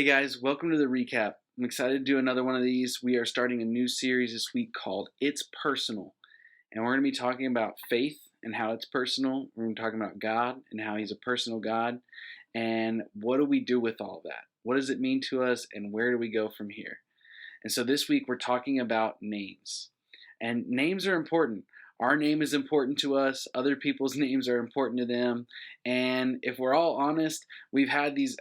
Hey guys, welcome to the recap. I'm excited to do another one of these. We are starting a new series this week called It's Personal. And we're going to be talking about faith and how it's personal. We're going to be talking about God and how He's a personal God. And what do we do with all that? What does it mean to us and where do we go from here? And so this week we're talking about names. And names are important. Our name is important to us. Other people's names are important to them. And if we're all honest, we've had these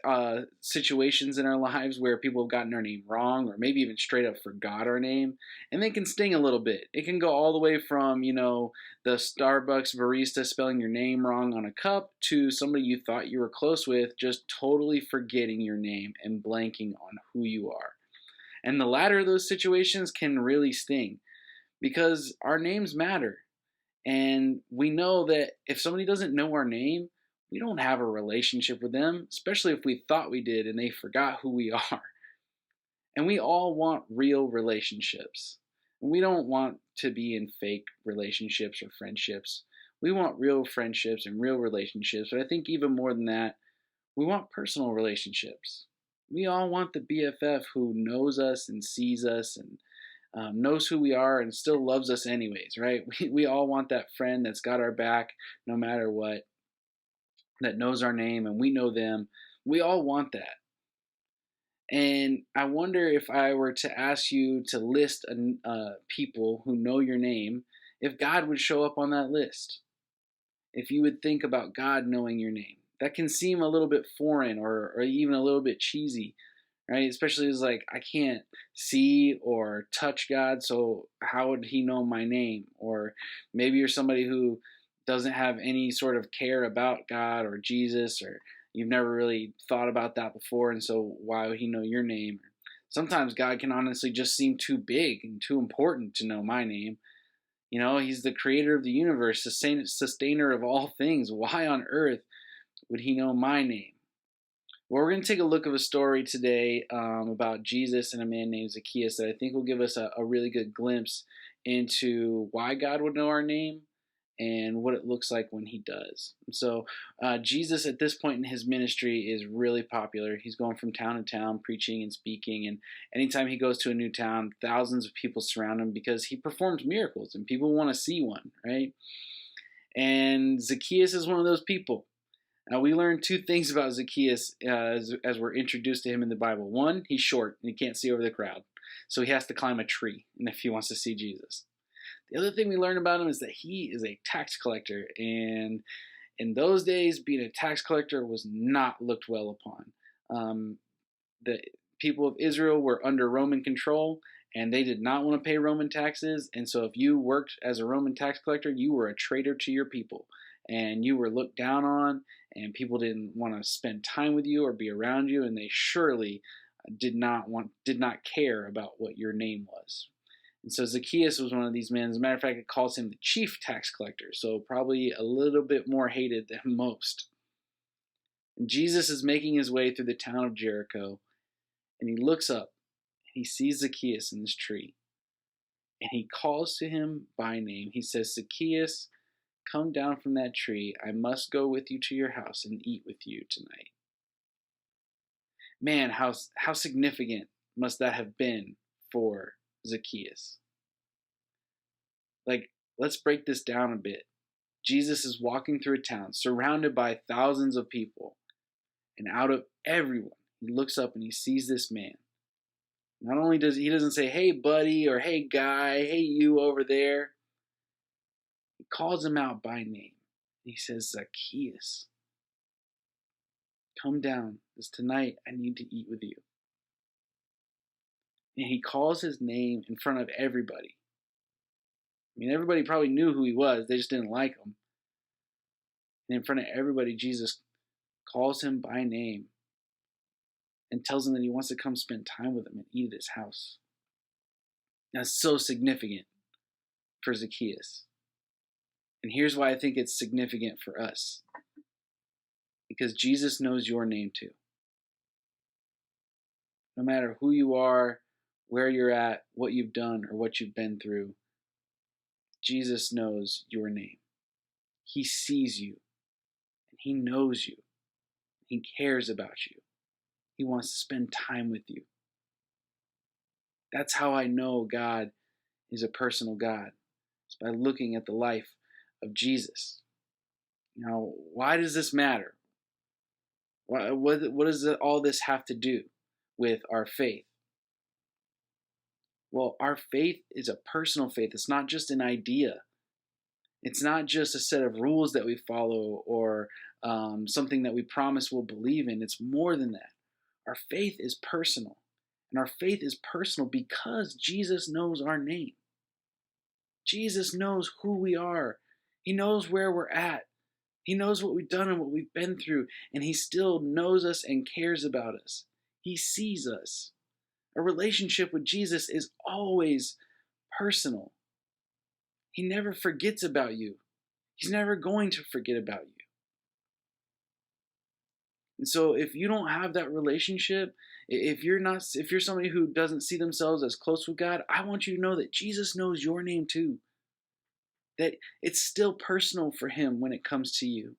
situations in our lives where people have gotten our name wrong or maybe even straight up forgot our name. And they can sting a little bit. It can go all the way from, the Starbucks barista spelling your name wrong on a cup to somebody you thought you were close with just totally forgetting your name and blanking on who you are. And the latter of those situations can really sting because our names matter. And we know that if somebody doesn't know our name, we don't have a relationship with them, especially if we thought we did and they forgot who we are. And we all want real relationships. We don't want to be in fake relationships or friendships. We want real friendships and real relationships. But I think even more than that, we want personal relationships. We all want the BFF who knows us and sees us and knows who we are and still loves us anyways, right? We all want that friend that's got our back no matter what, that knows our name and we know them. We all want that. And I wonder if I were to ask you to list people who know your name, if God would show up on that list. If you would think about God knowing your name. That can seem a little bit foreign or even a little bit cheesy, right? Especially as like I can't see or touch God, so how would He know my name? Or maybe you're somebody who doesn't have any sort of care about God or Jesus, or you've never really thought about that before, and so why would He know your name? Sometimes God can honestly just seem too big and too important to know my name. He's the creator of the universe, sustainer of all things. Why on earth would He know my name? Well, we're going to take a look at a story today about Jesus and a man named Zacchaeus that I think will give us a really good glimpse into why God would know our name and what it looks like when He does. And so Jesus at this point in His ministry is really popular. He's going from town to town preaching and speaking, and anytime He goes to a new town, thousands of people surround Him because He performs miracles and people want to see one, right? And Zacchaeus is one of those people. Now, we learn two things about Zacchaeus as we're introduced to him in the Bible. One, he's short and he can't see over the crowd, so he has to climb a tree if he wants to see Jesus. The other thing we learn about him is that he is a tax collector, and in those days, being a tax collector was not looked well upon. The people of Israel were under Roman control, and they did not want to pay Roman taxes, and so if you worked as a Roman tax collector, you were a traitor to your people, and you were looked down on, and people didn't want to spend time with you or be around you, and they surely did not care about what your name was. And so Zacchaeus was one of these men. As a matter of fact, it calls him the chief tax collector, so probably a little bit more hated than most. And Jesus is making his way through the town of Jericho, and he looks up and he sees Zacchaeus in this tree, and he calls to him by name. He says, "Zacchaeus, come down from that tree. I must go with you to your house and eat with you tonight." Man, how significant must that have been for Zacchaeus? Like, let's break this down a bit. Jesus is walking through a town surrounded by thousands of people, and out of everyone, he looks up and he sees this man. Not only doesn't say, "Hey buddy," or "Hey guy," "Hey you over there." He calls him out by name. He says, "Zacchaeus, come down, because tonight I need to eat with you." And he calls his name in front of everybody. I mean, everybody probably knew who he was, they just didn't like him. And in front of everybody, Jesus calls him by name and tells him that he wants to come spend time with him and eat at his house. That's so significant for Zacchaeus. And here's why I think it's significant for us. Because Jesus knows your name too. No matter who you are, where you're at, what you've done, or what you've been through, Jesus knows your name. He sees you, and He knows you. He cares about you. He wants to spend time with you. That's how I know God is a personal God. It's by looking at the life of Jesus. Now, why does this matter? What does all this have to do with our faith? Well, our faith is a personal faith. It's not just an idea. It's not just a set of rules that we follow or something that we promise we'll believe in. It's more than that. Our faith is personal. And our faith is personal because Jesus knows our name. Jesus knows who we are. He knows where we're at. He knows what we've done and what we've been through. And He still knows us and cares about us. He sees us. A relationship with Jesus is always personal. He never forgets about you. He's never going to forget about you. And so if you don't have that relationship, if you're somebody who doesn't see themselves as close with God, I want you to know that Jesus knows your name too. That it's still personal for Him when it comes to you.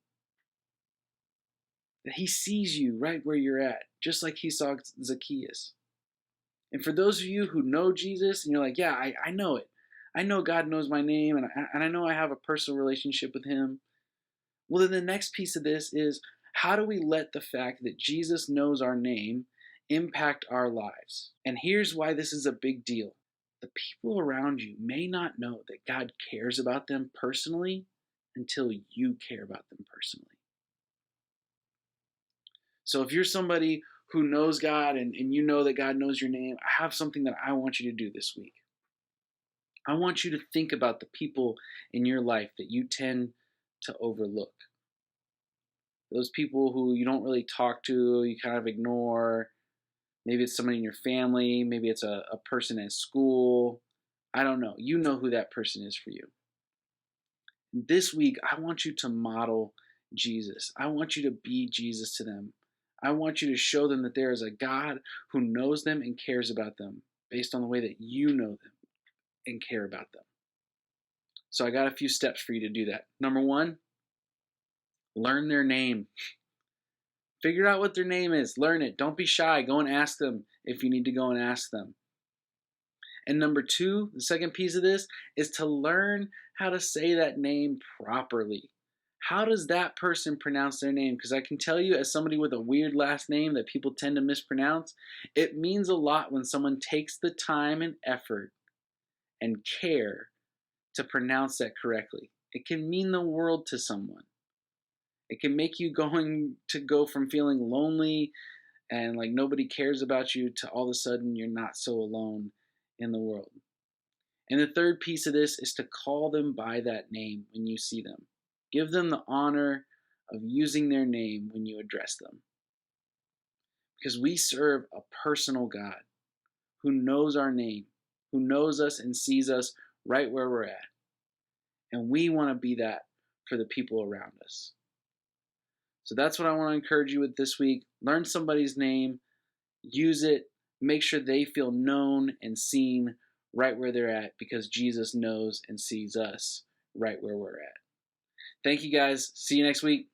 That He sees you right where you're at, just like He saw Zacchaeus. And for those of you who know Jesus and you're like, yeah, I know it. I know God knows my name and I know I have a personal relationship with Him. Well, then the next piece of this is, how do we let the fact that Jesus knows our name impact our lives? And here's why this is a big deal. The people around you may not know that God cares about them personally until you care about them personally. So if you're somebody who knows God and you know that God knows your name, I have something that I want you to do this week. I want you to think about the people in your life that you tend to overlook. Those people who you don't really talk to, you kind of ignore. Maybe it's somebody in your family. Maybe it's a person at school. I don't know. You know who that person is for you. This week, I want you to model Jesus. I want you to be Jesus to them. I want you to show them that there is a God who knows them and cares about them based on the way that you know them and care about them. So I got a few steps for you to do that. Number one, learn their name. Figure out what their name is. Learn it. Don't be shy. Go and ask them if you need to go and ask them. And number two, the second piece of this is to learn how to say that name properly. How does that person pronounce their name? Because I can tell you, as somebody with a weird last name that people tend to mispronounce, it means a lot when someone takes the time and effort and care to pronounce that correctly. It can mean the world to someone. It can make you go from feeling lonely and like nobody cares about you to all of a sudden you're not so alone in the world. And the third piece of this is to call them by that name when you see them. Give them the honor of using their name when you address them. Because we serve a personal God who knows our name, who knows us and sees us right where we're at. And we want to be that for the people around us. So that's what I want to encourage you with this week. Learn somebody's name, use it, make sure they feel known and seen right where they're at because Jesus knows and sees us right where we're at. Thank you guys. See you next week.